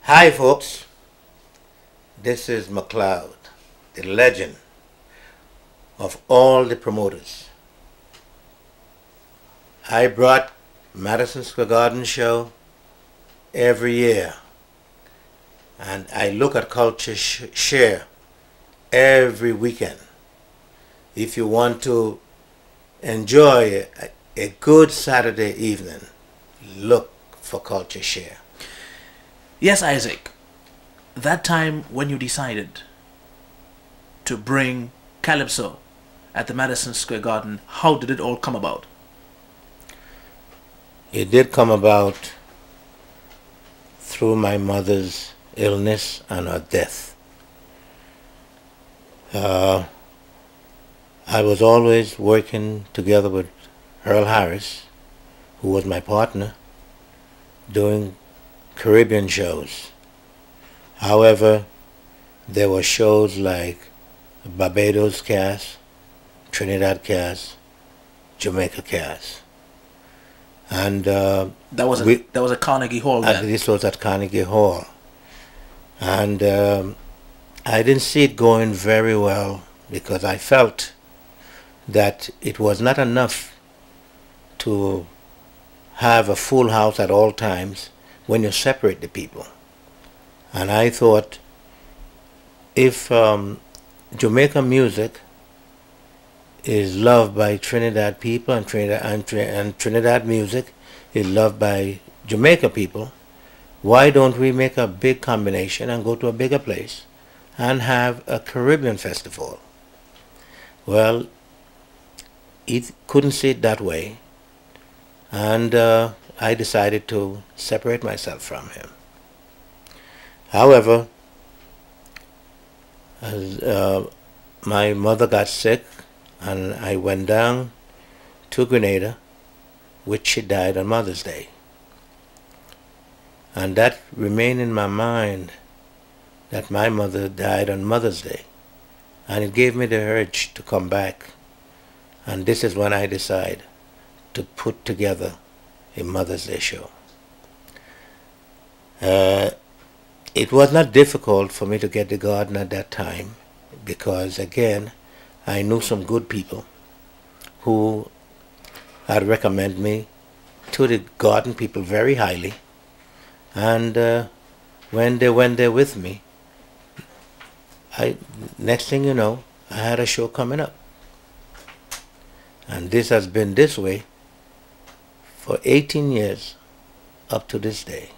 Hi folks, this is McLEOD, the legend of all the promoters. I brought Madison Square Garden show every year, and I look at CultureShare every weekend. If you want to enjoy a good Saturday evening, look for CultureShare. Yes, Isaac, that time when you decided to bring Calypso at the Madison Square Garden, how did it all come about? It did come about through my mother's illness and her death. I was always working together with Earl Harris, who was my partner, doing Caribbean shows. However, there were shows like Barbados cast, Trinidad cast, Jamaica cast, and that was a Carnegie Hall then. this was at Carnegie Hall, and I didn't see it going very well because I felt that it was not enough to have a full house at all times when you separate the people. And I thought if Jamaica music is loved by Trinidad people and Trinidad music is loved by Jamaica people, why don't we make a big combination and go to a bigger place and have a Caribbean festival? Well, it couldn't see it that way, and I decided to separate myself from him. However, as my mother got sick and I went down to Grenada, which she died on Mother's Day. And that remained in my mind, that my mother died on Mother's Day. And it gave me the urge to come back. And this is when I decided to put together a Mother's Day show. It was not difficult for me to get the garden at that time because, again, I knew some good people who had recommended me to the garden people very highly. And when they went there with me, next thing you know, I had a show coming up. And this has been this way for 18 years up to this day.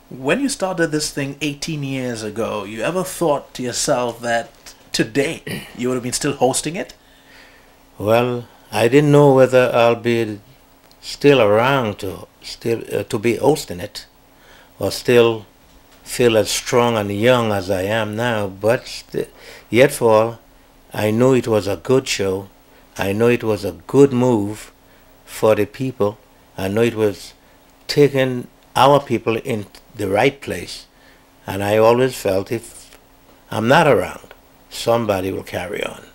When you started this thing 18 years ago, you ever thought to yourself that today you would have been still hosting it? Well, I didn't know whether I'll be still around to be hosting it, or still feel as strong and young as I am now. But yet for all, I know it was a good show. I know it was a good move for the people. I know it was taking our people in the right place. And I always felt if I'm not around, somebody will carry on.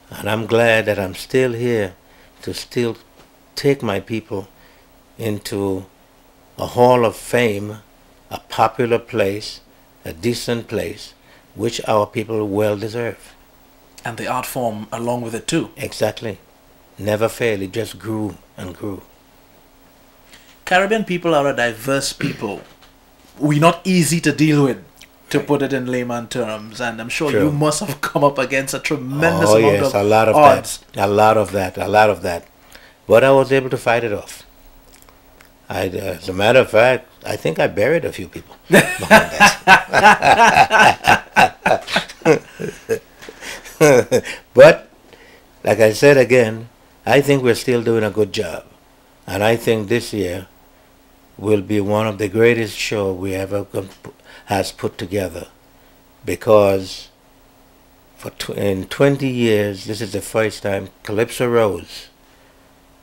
And I'm glad that I'm still here to still take my people into a hall of fame, a popular place, a decent place, which our people well deserve. And the art form along with it too. Exactly. Never failed. It just grew and grew. Caribbean people are a diverse people. We're not easy to deal with, to Right. put it in layman terms. And I'm sure True. you you must have come up against a tremendous Oh amount yes, of a lot of odds. that. A lot of that. A lot of that. But I was able to fight it off. As a matter of fact, I think I buried a few people behind that. But, like I said again, I think we're still doing a good job. And I think this year will be one of the greatest shows we ever has put together. Because in 20 years, this is the first time Calypso Rose,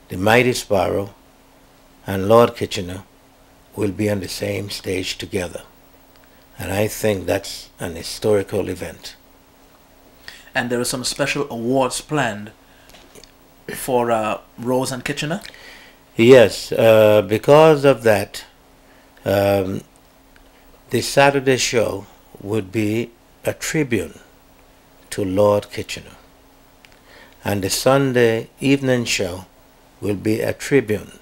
the Mighty Sparrow, and Lord Kitchener will be on the same stage together. And I think that's an historical event. And there are some special awards planned for Rose and Kitchener? Yes, because of that, the Saturday show would be a tribute to Lord Kitchener, and the Sunday evening show will be a tribute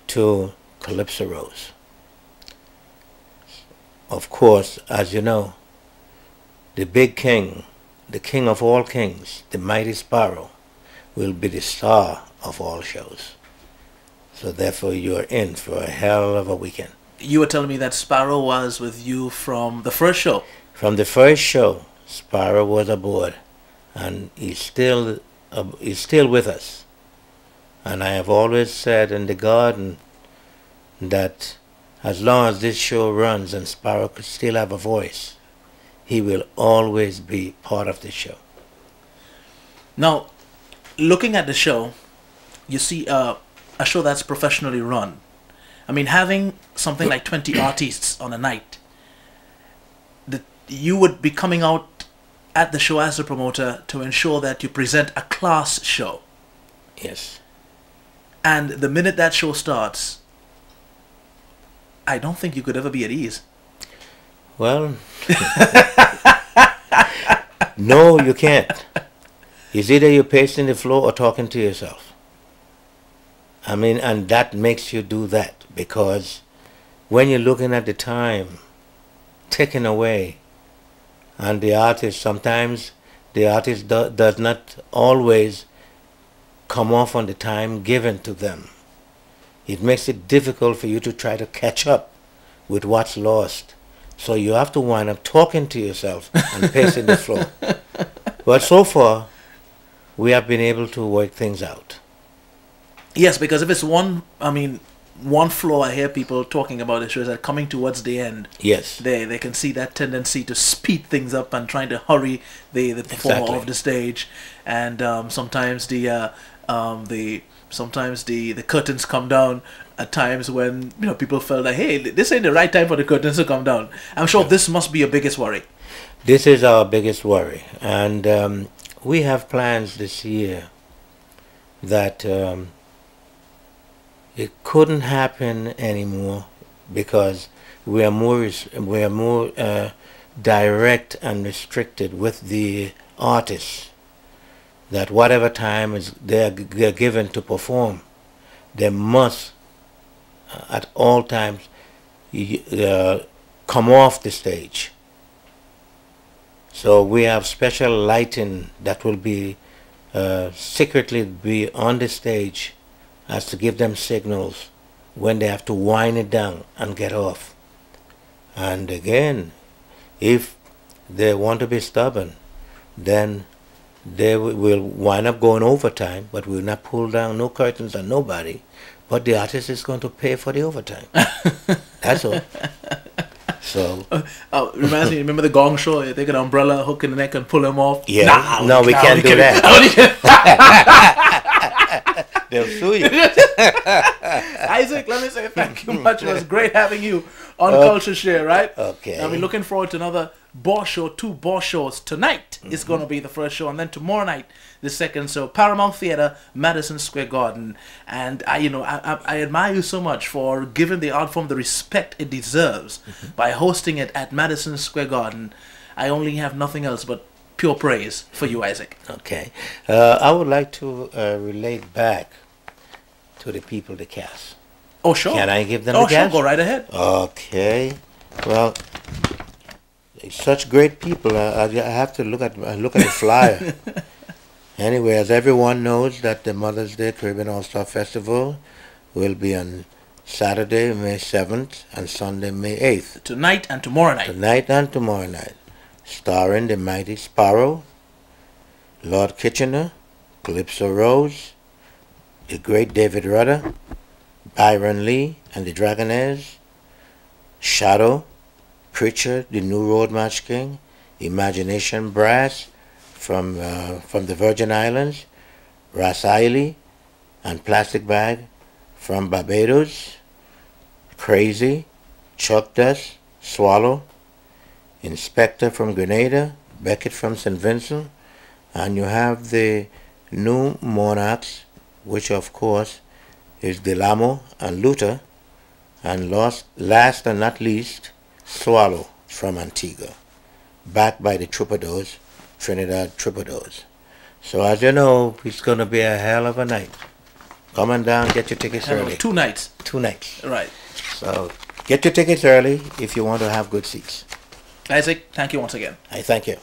to Calypso Rose. Of course, as you know, the big king, the king of all kings, the Mighty Sparrow, will be the star of all shows. So therefore you are in for a hell of a weekend. You were telling me that Sparrow was with you from the first show. From the first show, Sparrow was aboard, and he's still with us. And I have always said in the garden that as long as this show runs and Sparrow could still have a voice, he will always be part of the show. Now, looking at the show, you see a show that's professionally run. I mean, having something like 20 artists on a night, you would be coming out at the show as a promoter to ensure that you present a class show. Yes. And the minute that show starts, I don't think you could ever be at ease. Well, no, you can't. It's either you're pacing the floor or talking to yourself. I mean, and that makes you do that, because when you're looking at the time ticking away, and the artist, sometimes the artist does not always come off on the time given to them. It makes it difficult for you to try to catch up with what's lost. So you have to wind up talking to yourself and pacing the floor. But so far, we have been able to work things out. Yes, because if it's one floor, I hear people talking about the shows that coming towards the end. Yes. They can see that tendency to speed things up and trying to hurry the performer Exactly. off the stage, and sometimes the curtains come down at times when people felt like, hey, this ain't the right time for the curtains to come down. I'm sure this must be your biggest worry. This is our biggest worry, and we have plans this year that it couldn't happen anymore, because we are more direct and restricted with the artists, that whatever time they're given to perform, they must at all times come off the stage. So we have special lighting that will be secretly be on the stage, as to give them signals when they have to wind it down and get off. And again, if they want to be stubborn, then they will wind up going overtime, but we will not pull down no curtains on nobody, but the artist is going to pay for the overtime. That's all. So reminds me, remember the Gong Show? You take an umbrella, hook in the neck and pull them off? yeah, no, we can't do that. They'll sue you. Isaac, let me say thank you much. It was great having you on CultureShare, right? Okay. I'll be looking forward to another Boss Show, 2 Boss Shows. Tonight is going to be the first show, and then tomorrow night, the second show. Paramount Theatre, Madison Square Garden. And I admire you so much for giving the art form the respect it deserves by hosting it at Madison Square Garden. I only have nothing else but pure praise for you, Isaac. Okay. I would like to relate back to the people, the cast. Oh, sure. Can I give them Oh, the cast? sure. Go right ahead. Okay. Well, such great people. I have to look at the flyer. Anyway, as everyone knows, that the Mother's Day Caribbean All-Star Festival will be on Saturday, May 7th, and Sunday, May 8th. Tonight and tomorrow night. Tonight and tomorrow night. Starring the Mighty Sparrow, Lord Kitchener, Calypso Rose, the great David Rudder, Byron Lee and the Dragonaires, Shadow, Preacher, the New Road March King, Imagination Brass from the Virgin Islands, Ras Eili and Plastic Bag from Barbados, Crazy, Chuck Dust, Swallow, Inspector from Grenada, Beckett from St. Vincent, and you have the New Monarchs, which of course is Delamo and Luther, and last and not least, Swallow from Antigua, backed by the Troubadours, Trinidad Troubadours. So as you know, it's going to be a hell of a night. Come on down, get your tickets Hello, early. 2 nights. 2 nights. Right. So get your tickets early if you want to have good seats. Isaac, thank you once again. I thank you.